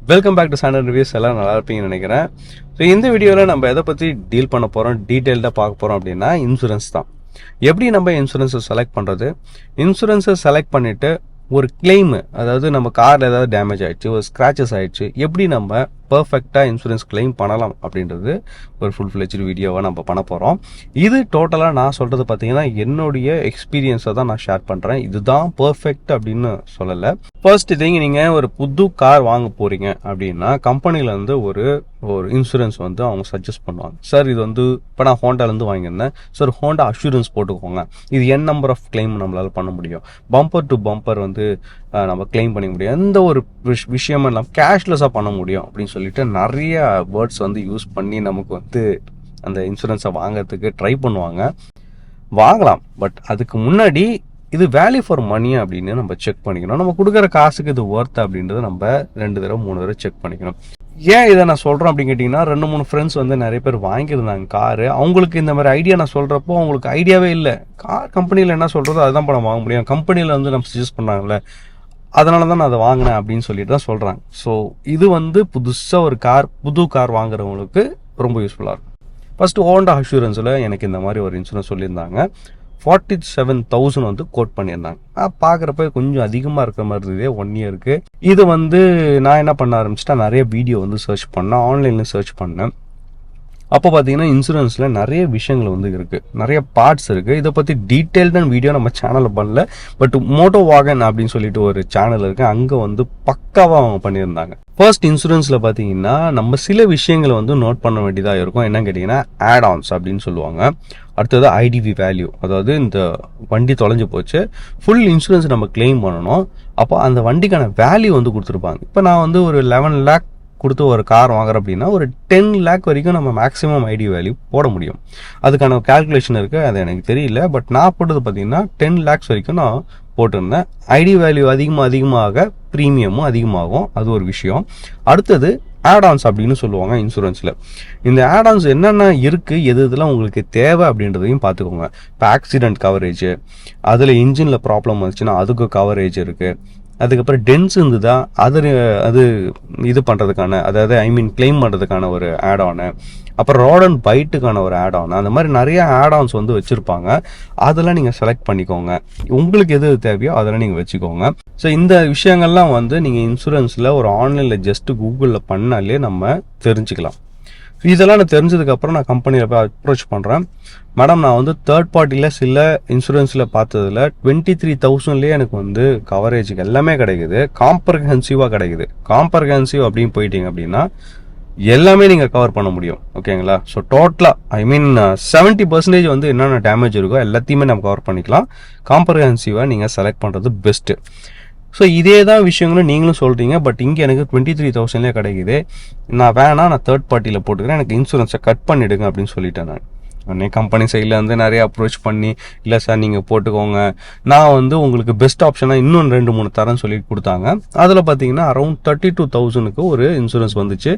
Welcome back to Sandan Reviews. எல்லாம் நல்லா இருப்பீங்கன்னு நினைக்கிறேன். ஸோ இந்த வீடியோவில் நம்ம எதை பற்றி டீல் பண்ண போகிறோம், டீட்டெயில்டாக பார்க்க போகிறோம் அப்படின்னா இன்சூரன்ஸ் தான். எப்படி நம்ம இன்சூரன்ஸை செலக்ட் பண்ணுறது, இன்சூரன்ஸை செலக்ட் பண்ணிவிட்டு ஒரு கிளைமு, அதாவது நம்ம காரில் ஏதாவது டேமேஜ் ஆகிடுச்சு, ஒரு ஸ்க்ராச்சஸ் ஆகிடுச்சு, எப்படி நம்ம பர்ஃபெக்டாக இன்சூரன்ஸ் கிளைம் பண்ணலாம் அப்படின்றது ஒரு ஃபுல் ஃப்ளெஜ்டு வீடியோவாக நம்ம பண்ண போகிறோம். இது டோட்டலாக நான் சொல்கிறது பார்த்தீங்கன்னா என்னுடைய எக்ஸ்பீரியன்ஸை தான் நான் ஷேர் பண்ணுறேன். இதுதான் பர்ஃபெக்ட் அப்படின்னு சொல்லலை. ஃபர்ஸ்ட் திங், நீங்கள் ஒரு புது கார் வாங்க போகிறீங்க அப்படின்னா கம்பெனிலேருந்து ஒரு இன்சூரன்ஸ் வந்து அவங்க சஜஸ்ட் பண்ணுவாங்க. சார் இது வந்து இப்போ நான் ஹோண்டாலேருந்து வாங்கியிருந்தேன் சார், ஹோண்டா அஷூரன்ஸ் போட்டுக்கோங்க, இது என் நம்பர் ஆஃப் கிளைம் நம்மளால் பண்ண முடியும், பம்பர் டு பம்பர் வந்து நம்ம கிளைம் பண்ணிக்க முடியும், எந்த ஒரு விஷயமும் இல்லாமல் கேஷ்லெஸ்ஸாக பண்ண முடியும் அப்படின்னு சொல்லிட்டு நிறைய வேர்ட்ஸ் வந்து யூஸ் பண்ணி நமக்கு வந்து அந்த இன்சூரன்ஸை வாங்கிறதுக்கு ட்ரை பண்ணுவாங்க. வாங்கலாம், பட் அதுக்கு முன்னாடி இது வேல்யூ ஃபார் மணி அப்படின்னு நம்ம செக் பண்ணிக்கணும். நம்ம கொடுக்குற காசுக்கு இது ஒர்த் அப்படின்றத நம்ம 2 தடவை 3 தடவை செக் பண்ணிக்கணும். ஏன் இதை நான் சொல்கிறேன் அப்படின்னு கேட்டிங்கன்னா, 2-3 ஃப்ரெண்ட்ஸ் வந்து நிறைய பேர் வாங்கியிருந்தாங்க காரு. அவங்களுக்கு இந்த மாதிரி ஐடியா நான் சொல்கிறப்போ அவங்களுக்கு ஐடியாவே இல்லை. கார் கம்பெனியில் என்ன சொல்கிறதோ அதுதான் நம்ம வாங்க முடியும், கம்பெனியில் வந்து நம்ம சஜஸ்ட் பண்ணாங்கல்ல, அதனால தான் நான் அதை வாங்கினேன் அப்படின்னு சொல்லிட்டு தான் சொல்கிறாங்க. ஸோ இது வந்து புதுசாக ஒரு புது கார் வாங்குறவங்களுக்கு ரொம்ப யூஸ்ஃபுல்லாக இருக்கும். ஃபஸ்ட்டு ஹோண்டா அஷூரன்ஸில் எனக்கு இந்த மாதிரி ஒரு இன்சூரன்ஸ் சொல்லியிருந்தாங்க. 47,000 வந்து கோட் பண்ணியிருந்தாங்க. பார்க்குறப்ப கொஞ்சம் அதிகமாக இருக்கிற மாதிரி இருந்தது 1 இயருக்கு. இது வந்து நான் என்ன பண்ண ஆரம்பிச்சிட்டா, நிறைய வீடியோ வந்து சர்ச் பண்ணேன், ஆன்லைனில் சர்ச் பண்ணேன். அப்போ பார்த்தீங்கன்னா இன்சூரன்ஸில் நிறைய விஷயங்கள் வந்து இருக்குது, நிறைய பார்ட்ஸ் இருக்குது. இதை பற்றி டீட்டெயில்டான வீடியோ நம்ம சேனலில் பண்ணல, பட் மோட்டோ வாகன் அப்படின்னு சொல்லிட்டு ஒரு சேனல் இருக்குது, அங்கே வந்து பக்காவாக அவங்க பண்ணியிருந்தாங்க. ஃபர்ஸ்ட் இன்சூரன்ஸில் பார்த்தீங்கன்னா நம்ம சில விஷயங்களை வந்து நோட் பண்ண வேண்டியதாக இருக்கும். என்னன்னு கேட்டிங்கன்னா ஆட் ஆன்ஸ் அப்படின்னு சொல்லுவாங்க. அடுத்தது ஐடிவி வேல்யூ, அதாவது இந்த வண்டி தொலைஞ்சு போச்சு, ஃபுல் இன்சூரன்ஸ் நம்ம கிளைம் பண்ணணும், அப்போ அந்த வண்டிக்கான வேல்யூ வந்து கொடுத்துருப்பாங்க. இப்போ நான் வந்து ஒரு 11 lakh கொடுத்து ஒரு கார் வாங்குறேன் அப்படின்னா ஒரு 10 lakh வரைக்கும் நம்ம மேக்ஸிமம் ஐடி வேல்யூ போட முடியும். அதுக்கான கால்குலேஷன் இருக்குது, அது எனக்கு தெரியல, பட் நான் போட்டது பார்த்தீங்கன்னா 10 lakhs வரைக்கும் நான் போட்டிருந்தேன். ஐடி வேல்யூ அதிகமாக ப்ரீமியமும் அதிகமாகும், அது ஒரு விஷயம். அடுத்தது ஆட்-ஆன்ஸ் அப்படின்னு சொல்லுவாங்க இன்சூரன்ஸில். இந்த ஆட்-ஆன்ஸ் என்னென்ன இருக்குது, இதெல்லாம் உங்களுக்கு தேவை அப்படின்றதையும் பார்த்துக்கோங்க. இப்போ ஆக்சிடென்ட் கவரேஜ், அதில் இன்ஜினில் ப்ராப்ளம் வந்துச்சுன்னா அதுக்கு கவரேஜ் இருக்குது. அதுக்கப்புறம் டென்ஸ் இருந்துதா அது இது பண்ணுறதுக்கான, அதாவது கிளைம் பண்ணுறதுக்கான ஒரு ஆட்-ஆனு, அப்புறம் ரோட் அண்ட் பைட்டுக்கான ஒரு ஆட்-ஆன், அந்த மாதிரி நிறைய ஆட்-ஆன்ஸ் வந்து வச்சுருப்பாங்க. அதெல்லாம் நீங்கள் செலக்ட் பண்ணிக்கோங்க, உங்களுக்கு எது தேவையோ அதெல்லாம் நீங்கள் வச்சுக்கோங்க. ஸோ இந்த விஷயங்கள்லாம் வந்து நீங்கள் இன்சூரன்ஸில் ஒரு ஆன்லைனில் ஜஸ்ட்டு கூகுளில் பண்ணாலே நம்ம தெரிஞ்சுக்கலாம். இதெல்லாம் நான் தெரிஞ்சதுக்கப்புறம் நான் கம்பெனியில் போய் அப்ரோச் பண்ணுறேன். மேடம், நான் வந்து தேர்ட் பார்ட்டியில் சில இன்சூரன்ஸில் பார்த்ததில் 23,000லேயே எனக்கு வந்து கவரேஜுக்கு எல்லாமே கிடைக்குது, காம்ப்ரஹென்சிவாக கிடைக்குது. காம்ப்ரஹென்சிவ் அப்படின்னு போயிட்டீங்க அப்படின்னா எல்லாமே நீங்கள் கவர் பண்ண முடியும், ஓகேங்களா? ஸோ டோட்டலாக 70% வந்து என்னென்ன டேமேஜ் இருக்கோ எல்லாத்தையுமே நம்ம கவர் பண்ணிக்கலாம். காம்ப்ரஹென்சிவாக நீங்கள் செலக்ட் பண்ணுறது பெஸ்ட்டு. ஸோ இதே தான் விஷயங்களும் நீங்களும் சொல்கிறீங்க, பட் இங்கே எனக்கு 23,000லேயே கிடைக்குது, நான் நான் தேர்ட் பார்ட்டியில் போட்டுக்கிறேன், எனக்கு இன்சூரன்ஸை கட் பண்ணிவிடுங்க அப்படின்னு சொல்லிட்டேன். நான் உடனே கம்பெனி சைடில் வந்து நிறைய அப்ரோச் பண்ணி, இல்லை சார் நீங்கள் போட்டுக்கோங்க, நான் வந்து உங்களுக்கு பெஸ்ட் ஆப்ஷனாக இன்னும் 2-3 தரேன்னு சொல்லி கொடுத்தாங்க. அதில் பார்த்தீங்கன்னா அரௌண்ட் 32,000க்கு ஒரு இன்சூரன்ஸ் வந்துச்சு.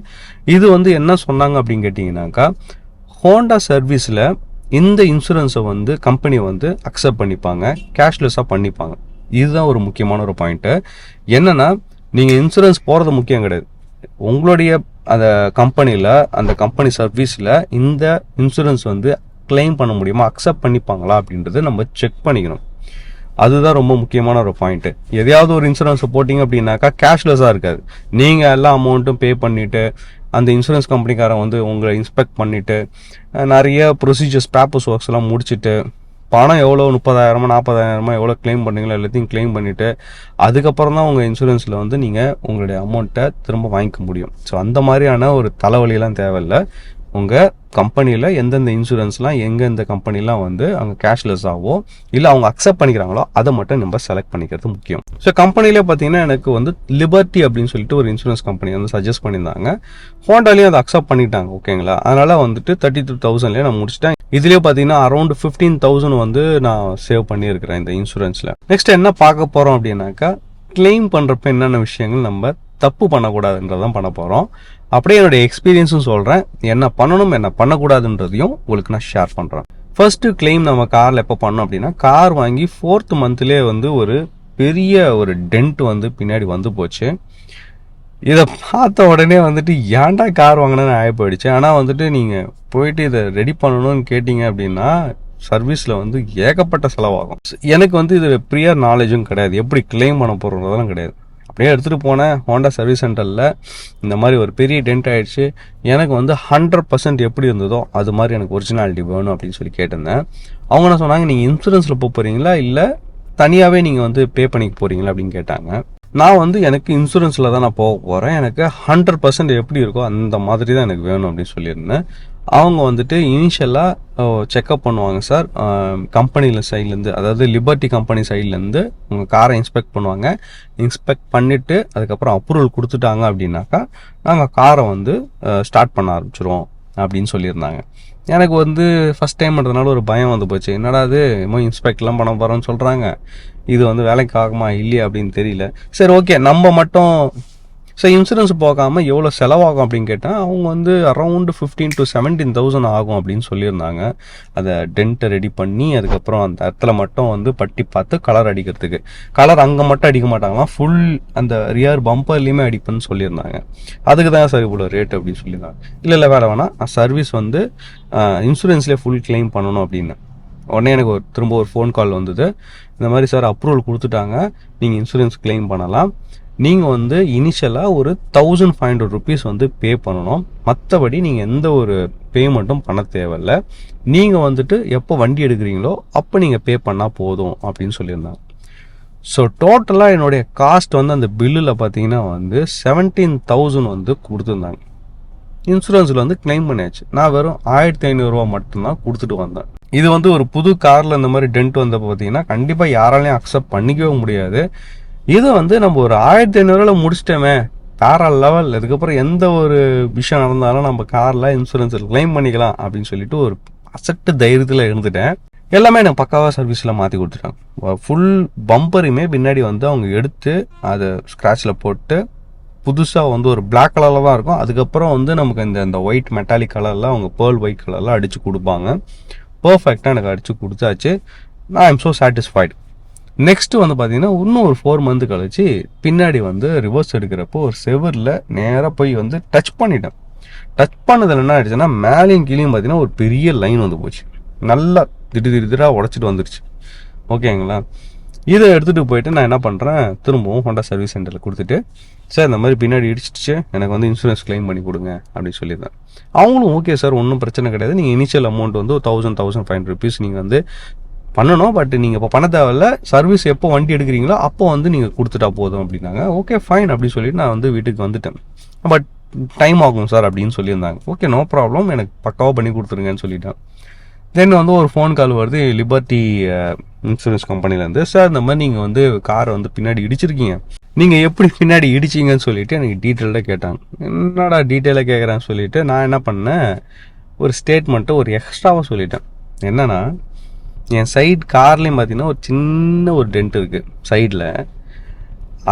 இது வந்து என்ன சொன்னாங்க அப்படின்னு கேட்டிங்கனாக்கா, ஹோண்டா சர்வீஸில் இந்த இன்சூரன்ஸை வந்து கம்பெனி வந்து அக்செப்ட் பண்ணிப்பாங்க, கேஷ்லெஸ்ஸாக பண்ணிப்பாங்க. இதுதான் ஒரு முக்கியமான ஒரு பாயிண்ட்டு. என்னன்னா, நீங்கள் இன்சூரன்ஸ் போகிறது முக்கியம் கிடையாது, உங்களுடைய அந்த கம்பெனியில், அந்த கம்பெனி சர்வீஸில் இந்த இன்சூரன்ஸ் வந்து கிளைம் பண்ண முடியுமா, அக்செப்ட் பண்ணிப்பாங்களா அப்படின்றத நம்ம செக் பண்ணிக்கணும். அதுதான் ரொம்ப முக்கியமான ஒரு பாயிண்ட்டு. எதையாவது ஒரு இன்சூரன்ஸை போட்டிங்க அப்படின்னாக்கா கேஷ்லெஸ்ஸாக இருக்காது. நீங்கள் எல்லா அமௌண்ட்டும் பே பண்ணிவிட்டு அந்த இன்சூரன்ஸ் கம்பெனிக்காரன் வந்து உங்களை இன்ஸ்பெக்ட் பண்ணிவிட்டு நிறைய ப்ரொசீஜர்ஸ் பேப்பர்ஸ் ஒர்க்ஸ் எல்லாம் முடிச்சுட்டு பணம் எவ்வளோ 30,000 40,000 எவ்வளோ கிளைம் பண்ணீங்களோ எல்லாத்தையும் கிளைம் பண்ணிவிட்டு அதுக்கப்புறம் தான் உங்கள் இன்சூரன்ஸில் வந்து நீங்கள் உங்களுடைய அமௌண்ட்டை திரும்ப வாங்கிக்க முடியும். ஸோ அந்த மாதிரியான ஒரு தலைவலியெல்லாம் தேவையில்லை. உங்கள் கம்பெனியில் எந்தெந்த இன்சூரன்ஸ்லாம் எங்கெந்த கம்பெனிலாம் வந்து அவங்க கேஷ்லெஸ்ஸாகவோ இல்லை அவங்க அக்செப்ட் பண்ணிக்கிறாங்களோ அதை மட்டும் நம்ம செலக்ட் பண்ணிக்கிறது முக்கியம். ஸோ கம்பெனிலே பார்த்தீங்கன்னா எனக்கு வந்து லிபர்ட்டி அப்படின்னு சொல்லிட்டு ஒரு இன்சூரன்ஸ் கம்பெனி வந்து சஜஸ்ட் பண்ணியிருந்தாங்க. ஹோண்டாலேயும் அதை அக்செப்ட் பண்ணிட்டாங்க, ஓகேங்களா? அதனால் வந்துட்டு 32,000லேயே நான் முடிச்சிட்டேன். இதுலேயே பார்த்தீங்கன்னா அரௌண்ட் 15,000 வந்து நான் சேவ் பண்ணியிருக்கிறேன் இந்த இன்சூரன்ஸில். நெக்ஸ்ட் என்ன பார்க்க போகிறோம் அப்படின்னாக்கா, கிளைம் பண்ணுறப்ப என்னென்ன விஷயங்கள் நம்ம தப்பு பண்ணக்கூடாதுன்றதான் பண்ண போகிறோம். அப்படியே என்னுடைய எக்ஸ்பீரியன்ஸும் சொல்கிறேன், என்ன பண்ணணும் என்ன பண்ணக்கூடாதுன்றதையும் உங்களுக்கு நான் ஷேர் பண்ணுறேன். ஃபர்ஸ்ட்டு கிளைம் நம்ம காரில் எப்போ பண்ணோம் அப்படின்னா, கார் வாங்கி 4th மந்த்லேயே வந்து ஒரு பெரிய ஒரு டென்ட் வந்து பின்னாடி வந்து போச்சு. இதை பார்த்த உடனே வந்துட்டு ஏன்டா கார் வாங்கினேன்னு ஆகி போயிடுச்சு. ஆனால் வந்துட்டு நீங்கள் போயிட்டு இதை ரெடி பண்ணணும்னு கேட்டிங்க அப்படின்னா சர்வீஸில் வந்து ஏகப்பட்ட செலவாகும். எனக்கு வந்து இது ப்ரியர் நாலேஜும் கிடையாது, எப்படி கிளைம் பண்ண போகிறதெல்லாம் கிடையாது. அப்படியே எடுத்துகிட்டு போனேன் ஹோண்டா சர்வீஸ் சென்டரில். இந்த மாதிரி ஒரு பெரிய டென்ட் ஆகிடுச்சு. எனக்கு வந்து 100% எப்படி இருந்ததோ அது மாதிரி எனக்கு ஒரிஜினாலிட்டி வேணும் அப்படின்னு சொல்லி கேட்டிருந்தேன். அவங்க என்ன சொன்னாங்க, நீங்கள் இன்சூரன்ஸில் போகிறீங்களா இல்லை தனியாகவே நீங்கள் வந்து பே பண்ணிக்க போகிறீங்களா அப்படின்னு கேட்டாங்க. நான் வந்து எனக்கு இன்சூரன்ஸில் தான் நான் போக போகிறேன், எனக்கு 100% எப்படி இருக்கோ அந்த மாதிரி தான் எனக்கு வேணும் அப்படின்னு சொல்லியிருந்தேன். அவங்க வந்துட்டு இனிஷியலாக செக்அப் பண்ணுவாங்க சார், கம்பெனியில் சைட்லேருந்து, அதாவது லிபர்ட்டி கம்பெனி சைட்லேருந்து உங்கள் காரை இன்ஸ்பெக்ட் பண்ணுவாங்க. இன்ஸ்பெக்ட் பண்ணிவிட்டு அதுக்கப்புறம் அப்ரூவல் கொடுத்துட்டாங்க அப்படின்னாக்கா நாங்கள் காரை வந்து ஸ்டார்ட் பண்ண ஆரம்பிச்சிருவோம் அப்படின்னு சொல்லியிருந்தாங்க. எனக்கு வந்து ஃபஸ்ட் டைம்ன்றதுனால ஒரு பயம் வந்து போச்சு. என்னடா அது இன்ஸ்பெக்ட்லாம் பண்ண போகிறோன்னு சொல்கிறாங்க, இது வந்து வேலைக்கு ஆகுமா இல்லையா அப்படின்னு தெரியல. சரி ஓகே, நம்ம மட்டும் ஸோ இன்சூரன்ஸ் போகாமல் எவ்வளோ செலவாகும் அப்படின்னு கேட்டால் அவங்க வந்து அரௌண்டு 15,000 to 17,000 ஆகும் அப்படின்னு சொல்லியிருந்தாங்க. அதை டென்ட்டை ரெடி பண்ணி அதுக்கப்புறம் அந்த இடத்துல மட்டும் வந்து பட்டி பார்த்து கலர் அடிக்கிறதுக்கு. கலர் அங்கே மட்டும் அடிக்க மாட்டாங்களாம், ஃபுல் அந்த ரியர் பம்பர்லேயுமே அடிப்பேன்னு சொல்லியிருந்தாங்க. அதுக்கு தான் சார் இவ்வளோ ரேட் அப்படின்னு சொல்லியிருந்தாங்க. இல்லை வேலை வேணாம், நான் சர்வீஸ் வந்து இன்சூரன்ஸ்லேயே ஃபுல் கிளைம் பண்ணணும் அப்படின்னு. உடனே எனக்கு திரும்ப ஒரு ஃபோன் கால் வந்தது. இந்த மாதிரி சார் அப்ரூவல் கொடுத்துட்டாங்க, நீங்கள் இன்சூரன்ஸ் கிளைம் பண்ணலாம். நீங்கள் வந்து இனிஷியலாக ஒரு 1,500 rupees வந்து பே பண்ணணும். மற்றபடி நீங்கள் எந்த ஒரு பேமெண்ட்டும் பண்ண தேவையில்லை. நீங்கள் வந்துட்டு எப்போ வண்டி எடுக்கிறீங்களோ அப்போ நீங்கள் பே பண்ணால் போதும் அப்படின்னு சொல்லியிருந்தாங்க. ஸோ டோட்டலாக என்னுடைய காஸ்ட் வந்து அந்த பில்லில் பார்த்தீங்கன்னா வந்து 17,000 வந்து கொடுத்துருந்தாங்க. இன்சூரன்ஸில் வந்து கிளைம் பண்ணியாச்சு. நான் வெறும் 1,500 ரூபா மட்டும்தான் கொடுத்துட்டு வந்தேன். இது வந்து ஒரு புது காரில் இந்த மாதிரி டென்ட் வந்த பார்த்தீங்கன்னா கண்டிப்பாக யாராலையும் அக்செப்ட் பண்ணிக்கவே முடியாது. இது வந்து நம்ம ஒரு 1,500 முடிச்சிட்டோமே, வேற லெவல். அதுக்கப்புறம் எந்த ஒரு விஷயம் நடந்தாலும் நம்ம காரில் இன்சூரன்ஸில் கிளைம் பண்ணிக்கலாம் அப்படின்னு சொல்லிட்டு ஒரு அசட்டு தைரியத்தில் இருந்துட்டேன். எல்லாமே எனக்கு பக்காவாக சர்வீஸில் மாற்றி கொடுத்துட்டாங்க. ஃபுல் பம்பரையுமே பின்னாடி வந்து அவங்க எடுத்து அதை ஸ்க்ராட்சில் போட்டு புதுசாக வந்து ஒரு பிளாக் கலரில் தான் இருக்கும். அதுக்கப்புறம் வந்து நமக்கு இந்த ஒயிட் மெட்டாலிக் கலரில் அவங்க பேர்ல் ஒயிட் கலரில் அடித்து கொடுப்பாங்க. பர்ஃபெக்டாக எனக்கு அடித்து கொடுத்தாச்சு. நான் ஐம் ஸோ சாட்டிஸ்ஃபைடு. நெக்ஸ்ட்டு வந்து பார்த்தீங்கன்னா இன்னும் ஒரு 4 month கழிச்சு பின்னாடி வந்து ரிவர்ஸ் எடுக்கிறப்போ ஒரு செவரில் நேராக போய் வந்து டச் பண்ணிட்டேன். டச் பண்ணதில் என்ன ஆயிடுச்சுன்னா மேலேயும் கீழேயும் பார்த்தீங்கன்னா ஒரு பெரிய லைன் வந்து போச்சு. நல்லா திடீராக உடச்சிட்டு வந்துடுச்சு. ஓகேங்களா, இதை எடுத்துகிட்டு போயிட்டு நான் என்ன பண்ணுறேன், திரும்பவும் ஹோண்டா சர்வீஸ் சென்டரில் கொடுத்துட்டு, சார் இந்த மாதிரி பின்னாடி இடிச்சிடுச்சு, எனக்கு வந்து இன்சூரன்ஸ் கிளைம் பண்ணி கொடுங்க அப்படின்னு சொல்லியிருந்தேன். அவங்களும் ஓகே சார், ஒன்றும் பிரச்சனை கிடையாது, நீங்கள் இனிஷியல் அமௌண்ட் வந்து 1,500 rupees நீங்கள் வந்து பண்ணணும், பட் நீங்கள் இப்போ பண்ண தேவையில்ல, சர்வீஸ் எப்போ வண்டி எடுக்கிறீங்களோ அப்போ வந்து நீங்கள் கொடுத்துட்டா போதும் அப்படின்னாங்க. ஓகே ஃபைன் அப்படின்னு சொல்லிட்டு நான் வந்து வீட்டுக்கு வந்துட்டேன். பட் டைம் ஆகும் சார் அப்படின்னு சொல்லியிருந்தாங்க. ஓகே நோ ப்ராப்ளம், எனக்கு பக்காவாக பண்ணி கொடுத்துருங்கன்னு சொல்லிட்டேன். தென் வந்து ஒரு ஃபோன் கால் வருது லிபர்ட்டி இன்சூரன்ஸ் கம்பெனிலேருந்து. சார் இந்த மாதிரி நீங்கள் வந்து காரை வந்து பின்னாடி இடிச்சிருக்கீங்க, நீங்கள் எப்படி பின்னாடி இடிச்சிங்கன்னு சொல்லிட்டு எனக்கு டீட்டெயிலாக கேட்டாங்க. என்னடா டீட்டெயிலாக கேட்குறேன்னு சொல்லிட்டு நான் என்ன பண்ணேன், ஒரு ஸ்டேட்மெண்ட்டை ஒரு எக்ஸ்ட்ராவாக சொல்லிட்டேன். என்னன்னா, என் சைடு கார்லேயும் பார்த்தீங்கன்னா ஒரு சின்ன ஒரு டென்ட் இருக்குது சைடில்,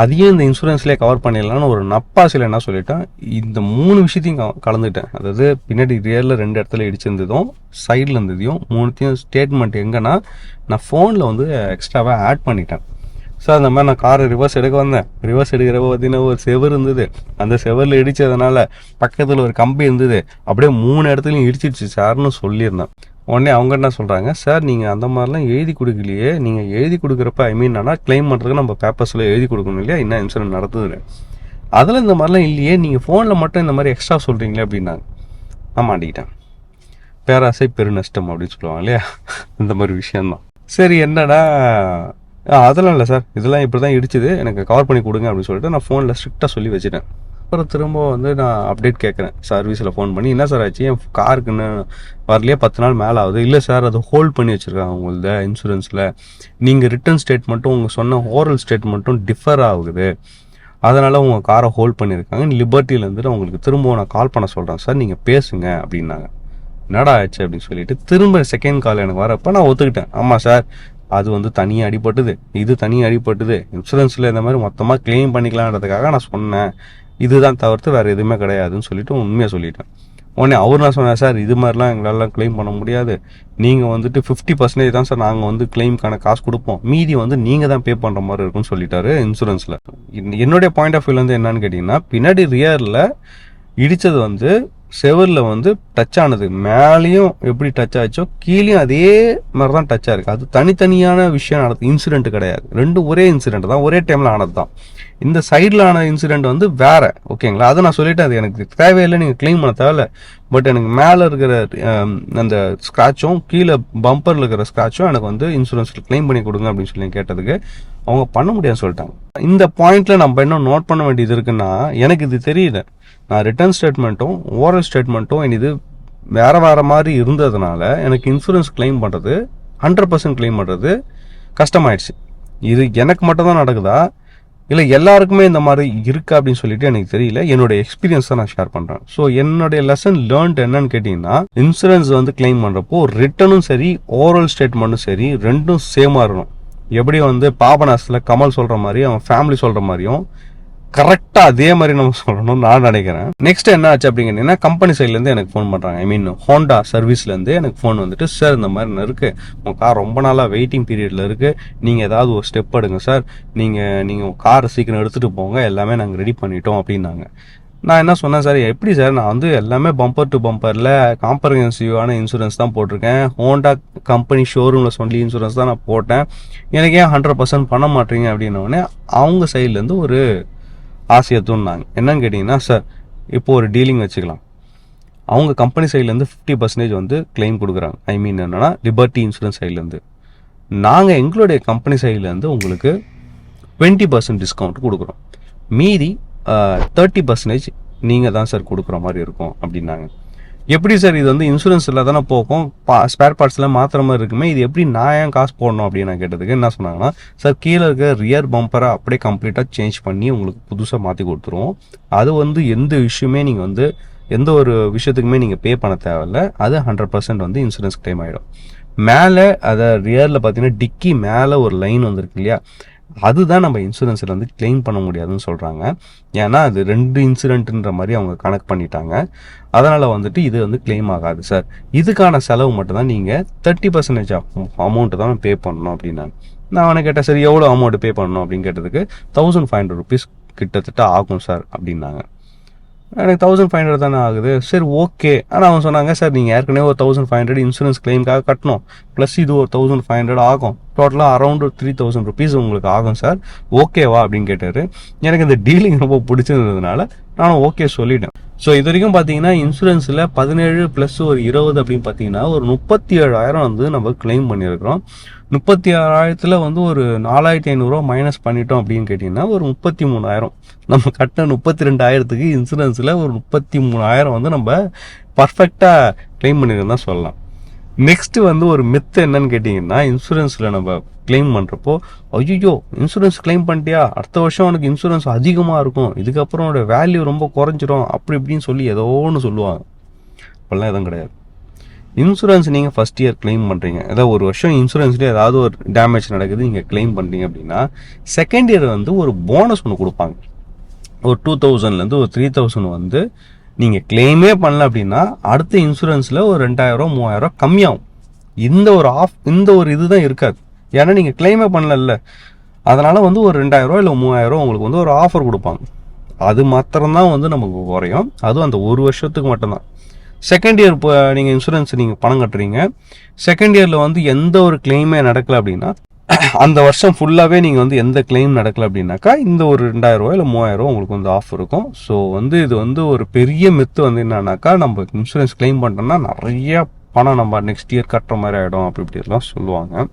அதையும் இந்த இன்சூரன்ஸ்லேயே கவர் பண்ணிடலான்னு ஒரு நப்பாசில் என்ன சொல்லிட்டேன், இந்த 3 விஷயத்தையும் கலந்துட்டேன். அதாவது பின்னாடி ரியரில் 2 இடத்துல இடிச்சிருந்ததும் சைடில் இருந்ததையும் 3த்தையும் ஸ்டேட்மெண்ட் எங்கன்னா நான் ஃபோனில் வந்து எக்ஸ்ட்ராவாக ஆட் பண்ணிட்டேன். சார் அந்த மாதிரி நான் காரை ரிவர்ஸ் எடுக்க வந்தேன், ரிவர்ஸ் எடுக்கிறப்ப பார்த்தீங்கன்னா ஒரு செவர் இருந்தது, அந்த செவரில் இடித்ததுனால பக்கத்தில் ஒரு கம்பி இருந்தது, அப்படியே 3 இடத்துலையும் இடிச்சிடுச்சு சார்னு சொல்லியிருந்தேன். உடனே அவங்க என்ன சொல்கிறாங்க, சார் நீங்கள் அந்த மாதிரிலாம் எழுதி கொடுக்கலையே, நீங்கள் எழுதி கொடுக்குறப்ப ஆனால் கிளைம் பண்ணுறதுக்கு நம்ம பேப்பர்ஸில் எழுதி கொடுக்கணும் இல்லையா, என்ன இன்சூரன்ஸ் நடத்துது, அதில் இந்த மாதிரிலாம் இல்லையே, நீங்கள் ஃபோனில் மட்டும் இந்த மாதிரி எக்ஸ்ட்ரா சொல்கிறீங்களே அப்படின்னாங்க. நான் மாட்டிக்கிட்டேன். பேராசை பெருநஷ்டம் அப்படின்னு சொல்லுவாங்க இல்லையா, இந்த மாதிரி விஷயந்தான். சரி என்னடா, அதெல்லாம் இல்லை சார், இதெல்லாம் இப்படி தான் இடிச்சுது, எனக்கு கவர் பண்ணி கொடுங்க அப்படின்னு சொல்லிட்டு நான் ஃபோனில் ஸ்ட்ரிக்டாக சொல்லி வச்சுட்டேன். அப்புறம் திரும்ப வந்து நான் அப்டேட் கேட்குறேன் சர்வீஸில் ஃபோன் பண்ணி, என்ன சார் ஆச்சு, என் காருக்குன்னு வரலையே 10 நாள் மேலே ஆகுது. இல்லை சார், அதை ஹோல்ட் பண்ணி வச்சுருக்காங்க உங்களது இன்சூரன்ஸில், நீங்கள் ரிட்டன் ஸ்டேட்மெண்ட்டும் உங்கள் சொன்ன ஓரல் ஸ்டேட்மெண்ட்டும் டிஃபர் ஆகுது, அதனால் உங்கள் காரை ஹோல்ட் பண்ணியிருக்காங்க. லிபர்ட்டிலேருந்து உங்களுக்கு திரும்ப நான் கால் பண்ண சொல்கிறேன் சார், நீங்கள் பேசுங்க அப்படின்னாங்க. என்னடா ஆச்சு அப்படின்னு சொல்லிட்டு திரும்ப செகண்ட் கால் எனக்கு வரப்போ நான் ஒத்துக்கிட்டேன். ஆமாம் சார், அது வந்து தனியாக அடிபட்டுது, இது தனியாக அடிபட்டுது, இன்சூரன்ஸில் இந்த மாதிரி மொத்தமாக கிளைம் பண்ணிக்கலான்றதுக்காக நான் சொன்னேன், இதுதான் தவிர்த்து வேறு எதுவுமே கிடையாதுன்னு சொல்லிட்டு உண்மையாக சொல்லிட்டேன். உடனே அவர் நான் சொன்னேன், சார் இது மாதிரிலாம் எங்களால் கிளைம் பண்ண முடியாது, நீங்கள் வந்துட்டு 50% தான் சார் நாங்கள் வந்து கிளைம்க்கான காசு கொடுப்போம், மீதி வந்து நீங்கள் தான் பே பண்ணுற மாதிரி இருக்குன்னு சொல்லிட்டாரு இன்சூரன்ஸில். என்னுடைய பாயிண்ட் ஆஃப் வியூலேருந்து என்னன்னு கேட்டிங்கன்னா, பின்னாடி ரியரில் இடித்தது வந்து செவரில் வந்து டச் ஆனது, மேலேயும் எப்படி டச் ஆச்சோ கீழேயும் அதே மாதிரி தான் டச் ஆயிருக்கு. அது தனித்தனியான விஷயம் நடக்குது, இன்சிடென்ட் கிடையாது. ரெண்டும் ஒரே இன்சிடென்ட் தான், ஒரே டைமில் ஆனது தான். இந்த சைடில் ஆன இன்சிடென்ட் வந்து வேற, ஓகேங்களா? அதை நான் சொல்லிட்டேன், அது எனக்கு தேவையில்லை, நீங்கள் கிளைம் பண்ண தேவையில்ல. பட் எனக்கு மேலே இருக்கிற அந்த ஸ்க்ராட்சும் கீழே பம்பரில் இருக்கிற ஸ்க்ராட்சும் எனக்கு வந்து இன்சூரன்ஸில் கிளைம் பண்ணி கொடுங்க அப்படின்னு சொல்லி கேட்டதுக்கு அவங்க பண்ண முடியாதுன்னு சொல்லிட்டாங்க. இந்த பாயிண்ட்ல நம்ம இன்னும் நோட் பண்ண வேண்டியது இருக்குன்னா, எனக்கு இது தெரியல, நான் ரிட்டர்ன் ஸ்டேட்மெண்ட்டும் ஓரல் ஸ்டேட்மெண்ட்டும் இது வேற வேற மாதிரி இருந்ததுனால எனக்கு இன்சூரன்ஸ் கிளைம் பண்ணுறது 100% கிளைம் பண்ணுறது கஷ்டமாயிடுச்சு. இது எனக்கு மட்டும் தான் நடக்குதா இல்லை எல்லாருக்குமே இந்த மாதிரி இருக்கா அப்படின்னு சொல்லிட்டு எனக்கு தெரியல. என்னோட எக்ஸ்பீரியன்ஸ் தான் நான் ஷேர் பண்ணுறேன். ஸோ என்னுடைய லெசன் லேர்ன்ட் என்னன்னு கேட்டிங்கன்னா, இன்சூரன்ஸ் வந்து கிளைம் பண்ணுறப்போ ரிட்டர்னும் சரி ஓரல் ஸ்டேட்மெண்ட்டும் சரி ரெண்டும் சேமாக இருக்கணும். எப்படி வந்து பாபநாசத்தில் கமல் சொல்கிற மாதிரி அவன் ஃபேமிலி சொல்கிற மாதிரியும் கரெக்டாக அதே மாதிரி நம்ம சொல்லணும்னு நான் நினைக்கிறேன். நெக்ஸ்ட் என்ன ஆச்சு அப்படிங்கன்னா, கம்பெனி சைட்லேருந்து எனக்கு ஃபோன் பண்ணுறாங்க. ஐ மீன் ஹோண்டா சர்வீஸ்லேருந்து எனக்கு ஃபோன் வந்துட்டு, சார் இந்த மாதிரி இருக்குது, உங்கள் கார் ரொம்ப நாளாக வெயிட்டிங் பீரியடில் இருக்குது, நீங்கள் ஏதாவது ஒரு ஸ்டெப் எடுங்க சார், நீங்கள் காரை சீக்கிரம் எடுத்துகிட்டு போங்க, எல்லாமே நாங்கள் ரெடி பண்ணிட்டோம் அப்படின்னாங்க. நான் என்ன சொன்னேன், சார் எப்படி சார், நான் வந்து எல்லாமே பம்பர் டு பம்பரில் காம்ப்ரஹென்சிவான இன்சூரன்ஸ் தான் போட்டிருக்கேன், ஹோண்டா கம்பெனி ஷோரூமில் சொல்லி இன்சூரன்ஸ் தான் நான் போட்டேன், எனக்கு ஏன் 100% பண்ண மாட்டீங்க அப்படின்னோடனே அவங்க சைட்லேருந்து ஒரு ஆசையை தூண்டினாங்க. என்னன்னு கேட்டிங்கன்னா, சார் இப்போ ஒரு டீலிங் வச்சுக்கலாம், அவங்க கம்பெனி சைட்லேருந்து 50% வந்து கிளைம் கொடுக்குறாங்க. ஐ மீன் என்னன்னா லிபர்ட்டி இன்சூரன்ஸ் சைட்லேருந்து, நாங்கள் எங்களுடைய கம்பெனி சைட்லேருந்து உங்களுக்கு 20% டிஸ்கவுண்ட் கொடுக்குறோம், மீதி 30% நீங்கள் தான் சார் கொடுக்குற மாதிரி இருக்கும் அப்படின்னாங்க. எப்படி சார் இது வந்து இன்சூரன்ஸ் இல்லை தானே போகும், ஸ்பேர் பார்ட்ஸ்லாம் மாத்திர மாதிரி இருக்குமே, இது எப்படி நான் ஏன் காசு போடணும் அப்படின்னு நான் கேட்டதுக்கு என்ன சொன்னாங்கன்னா, சார் கீழே இருக்க ரியர் பம்பரை அப்படியே கம்ப்ளீட்டாக சேஞ்ச் பண்ணி உங்களுக்கு புதுசாக மாற்றி கொடுத்துருவோம், அது வந்து எந்த விஷயமே நீங்கள் வந்து எந்த ஒரு விஷயத்துக்குமே நீங்கள் பே பண்ண தேவையில்ல, அது 100% வந்து இன்சூரன்ஸ் கிளைம் ஆகிடும். மேலே அதை ரியரில் பார்த்தீங்கன்னா டிக்கி மேலே ஒரு லைன் வந்துருக்கு இல்லையா, அதுதான் நம்ம இன்சூரன்ஸில் வந்து கிளைம் பண்ண முடியாதுன்னு சொல்கிறாங்க. ஏன்னா அது 2 இன்சிடென்ட்ன்ற மாதிரி அவங்க கனெக்ட் பண்ணிட்டாங்க. அதனால் வந்துட்டு இது வந்து கிளைம் ஆகாது சார், இதுக்கான செலவு மட்டும்தான் நீங்கள் 30% அமௌண்ட்டு தான் பே பண்ணணும் அப்படின்னாங்க. நான் அவனை கேட்டேன், சரி எவ்வளோ அமௌண்ட் பே பண்ணணும் அப்படின்னு கேட்டதுக்கு 1500 rupees கிட்டத்தட்ட ஆகும் சார் அப்படின்னாங்க. எனக்கு 1500 தானே ஆகுது, சரி ஓகே. ஆனால் அவங்க சொன்னாங்க, சார் நீங்கள் ஏற்கனவே ஒரு 1500 இன்சூரன்ஸ் கிளைமுக்காக கட்டணும், ப்ளஸ் இது ஒரு 1500 ஆகும், டோட்டலாக அரௌண்ட் 3000 rupees உங்களுக்கு ஆகும் சார், ஓகேவா அப்படின்னு கேட்டார். எனக்கு இந்த டீலிங் ரொம்ப பிடிச்சிருந்ததுனால நானும் ஓகே சொல்லிட்டேன். ஸோ இது வரைக்கும் பார்த்தீங்கன்னா இன்சூரன்ஸில் 17 + ஒரு 20 அப்படின்னு பார்த்தீங்கன்னா ஒரு 37,000 வந்து நம்ம கிளைம் பண்ணியிருக்கிறோம். 36,000 வந்து ஒரு 4,500 மைனஸ் பண்ணிட்டோம் அப்படின்னு கேட்டிங்கன்னா ஒரு 33,000, நம்ம கட்டின 32,000க்கு இன்சூரன்ஸில் ஒரு 33,000 வந்து நம்ம பர்ஃபெக்டாக கிளைம் பண்ணியிருக்கோம் தான் சொல்லலாம். நெக்ஸ்ட் வந்து ஒரு மித்து என்னன்னு கேட்டிங்கன்னா, இன்சூரன்ஸில் நம்ம கிளைம் பண்ணுறப்போ, ஐயோ இன்சூரன்ஸ் கிளைம் பண்ணிட்டியா, அடுத்த வருஷம் உனக்கு இன்சூரன்ஸ் அதிகமாக இருக்கும், இதுக்கப்புறம் உன்னோட வேல்யூ ரொம்ப குறைஞ்சிரும் அப்படி இப்படின்னு சொல்லி ஏதோ ஒன்று சொல்லுவாங்க. அப்போல்லாம் எதுவும் கிடையாது. இன்சூரன்ஸ் நீங்கள் ஃபஸ்ட் இயர் கிளைம் பண்ணுறீங்க, ஏதாவது ஒரு வருஷம் இன்சூரன்ஸ்லேயே ஏதாவது ஒரு டேமேஜ் நடக்குது நீங்கள் கிளைம் பண்ணுறீங்க அப்படின்னா, செகண்ட் இயர் வந்து ஒரு போனஸ் ஒன்று கொடுப்பாங்க. ஒரு 2000லேருந்து ஒரு 3000 வந்து நீங்கள் கிளைமே பண்ணல அப்படின்னா அடுத்த இன்சூரன்ஸில் ஒரு 2000 3000 கம்மியாகும். இந்த ஒரு இதுதான் இருக்காது, ஏன்னா நீங்கள் கிளைமே பண்ணல, அதனால் வந்து ஒரு 2000 இல்லை 3000 உங்களுக்கு வந்து ஒரு ஆஃபர் கொடுப்பாங்க. அது மாத்திரம்தான் வந்து நமக்கு குறையும், அதுவும் அந்த ஒரு வருஷத்துக்கு மட்டும்தான். செகண்ட் இயர் இப்போ நீங்கள் இன்சூரன்ஸ் நீங்கள் பணம் கட்டுறீங்க, செகண்ட் இயரில் வந்து எந்த ஒரு கிளைமே நடக்கலை அப்படின்னா, அந்த வருஷம் ஃபுல்லாகவே நீங்கள் வந்து எந்த கிளைம் நடக்கலை அப்படின்னாக்கா இந்த ஒரு 2000 இல்லை 3000 உங்களுக்கு வந்து ஆஃப் இருக்கும். ஸோ வந்து இது வந்து ஒரு பெரிய மித்து வந்து என்னன்னாக்கா, நம்ம இன்சூரன்ஸ் கிளைம் பண்ணிட்டோம்னா நிறைய பணம் நம்ம நெக்ஸ்ட் இயர் கட்டுற மாதிரி ஆகிடும் அப்படி இப்படிலாம் சொல்லுவாங்க.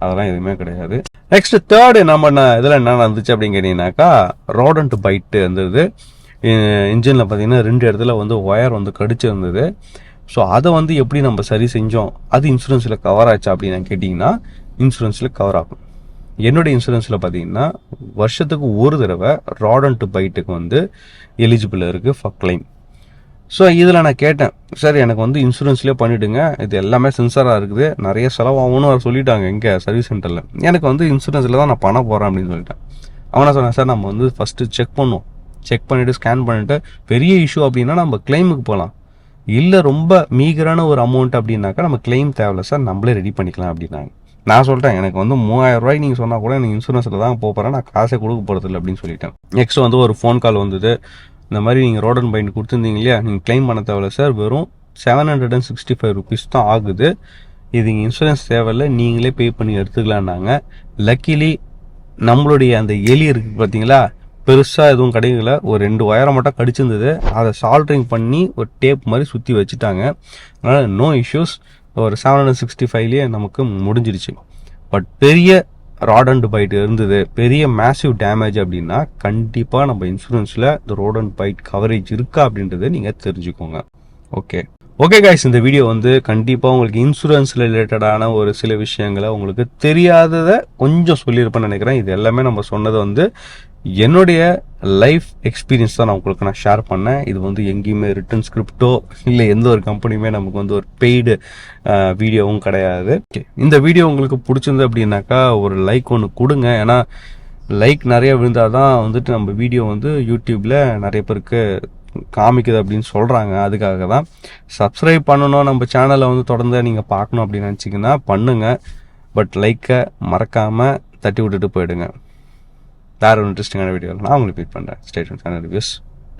அதெல்லாம் எதுவுமே கிடையாது. நெக்ஸ்ட் தேர்டு நம்ம இதில் என்ன நடந்துச்சு அப்படின்னு கேட்டிங்கனாக்கா, ரோடன்ட் பைட்டு இருந்தது இன்ஜினில். பார்த்தீங்கன்னா 2 இடத்துல வந்து ஒயர் வந்து கடிச்சு இருந்தது. ஸோ அதை வந்து எப்படி நம்ம சரி செஞ்சோம், அது இன்சூரன்ஸில் கவர் ஆச்சா அப்படின்னு கேட்டிங்கன்னா இன்சூரன்ஸில் கவர் ஆகும். என்னுடைய இன்சூரன்ஸில் பார்த்தீங்கன்னா வருஷத்துக்கு ஒரு தடவை ராடன்ட் பைட்டுக்கு வந்து எலிஜிபிள் இருக்குது ஃபார் கிளைம். ஸோ இதில் நான் கேட்டேன், சார் எனக்கு வந்து இன்சூரன்ஸ்லேயே பண்ணிவிடுங்க, இது எல்லாமே சென்சாராக இருக்குது, நிறைய செலவாகும்னு அவர் சொல்லிட்டாங்க எங்கே சர்வீஸ் சென்டரில், எனக்கு வந்து இன்சூரன்ஸில் தான் நான் பண்ண போகிறேன் அப்படின்னு சொல்லிட்டேன். அவனை சொன்னேன், சார் நம்ம வந்து ஃபஸ்ட்டு செக் பண்ணுவோம், செக் பண்ணிவிட்டு ஸ்கேன் பண்ணிவிட்டு பெரிய இஷ்யூ அப்படின்னா நம்ம கிளைமுக்கு போகலாம், இல்லை ரொம்ப மீகரான ஒரு அமௌண்ட் அப்படின்னாக்கா நம்ம கிளைம் தேவையில்ல சார், நம்மளே ரெடி பண்ணிக்கலாம் அப்படின்னாங்க. நான் சொல்லிட்டேன், எனக்கு வந்து 3000 ரூபாய்க்கு நீங்கள் சொன்னால் கூட எனக்கு இன்சூரன்ஸில் தான் போகிறேன், நான் காசே கொடுக்க போகிறதில்ல அப்படின்னு சொல்லிட்டேன். நெக்ஸ்ட் வந்து ஒரு ஃபோன் கால் வந்தது. இந்த மாதிரி நீங்கள் ரோட் அண்ட் பைண்ட் கொடுத்துருந்தீங்க இல்லையா, நீங்கள் கிளைம் பண்ண தேவையில்ல சார், வெறும் 765 rupees தான் ஆகுது, இது இன்சூரன்ஸ் தேவையில்லை, நீங்களே பே பண்ணி எடுத்துக்கலான்னாங்க. லக்கிலி நம்மளுடைய அந்த எலி இருக்குது பார்த்தீங்களா, பெருசாக எதுவும் கிடைக்கல, ஒரு 2 ஒயரை மட்டும் கடிச்சிருந்தது, அதை சால்ட்ரிங் பண்ணி ஒரு டேப் மாதிரி சுற்றி வச்சுட்டாங்க. அதனால் நோ இஷ்யூஸ், ஒரு 765லேயே நமக்கு முடிஞ்சிருச்சு. பட் பெரிய ராட் அண்ட் பைட் இருந்தது, பெரிய மேசிவ் டேமேஜ் அப்படின்னா கண்டிப்பாக நம்ம இன்சூரன்ஸில் இந்த ரோட் அண்ட் பைட் கவரேஜ் இருக்கா அப்படின்றத நீங்கள் தெரிஞ்சுக்கோங்க. ஓகே கைஸ், இந்த வீடியோ வந்து கண்டிப்பாக உங்களுக்கு இன்சூரன்ஸ் ரிலேட்டடான ஒரு சில விஷயங்களை உங்களுக்கு தெரியாததை கொஞ்சம் சொல்லியிருப்பேன்னு நினைக்கிறேன். இது எல்லாமே நம்ம சொன்னது வந்து என்னுடைய லைஃப் எக்ஸ்பீரியன்ஸ் தான் நான் உங்களுக்கு ஷேர் பண்ணேன். இது வந்து எங்கேயுமே ரிட்டன் ஸ்கிரிப்டோ இல்லை எந்த ஒரு கம்பெனியுமே நமக்கு வந்து ஒரு பெய்டு வீடியோவும் கிடையாது. இந்த வீடியோ உங்களுக்கு பிடிச்சிருந்து அப்படின்னாக்கா ஒரு லைக் ஒன்று கொடுங்க. ஏன்னா லைக் நிறைய விழுந்தால் தான் வந்துட்டு நம்ம வீடியோ வந்து யூடியூப்பில் நிறைய பேருக்கு காமிக்குது அப்படின்னு சொல்கிறாங்க. அதுக்காக தான் சப்ஸ்கிரைப் பண்ணணும், நம்ம சேனலை வந்து தொடர்ந்து நீங்கள் பார்க்கணும் அப்படின்னு நினச்சிங்கன்னா பண்ணுங்கள். பட் லைக்கை மறக்காமல் தட்டி விட்டுட்டு போயிடுங்க. வேறு ஒரு இன்ட்ரெஸ்டிங்கான வீடியோவில் நான் உங்களுக்கு மீட் பண்ணுறேன். Stay tuned. சந்தன் ரிவ்யூஸ்.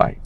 பாய்.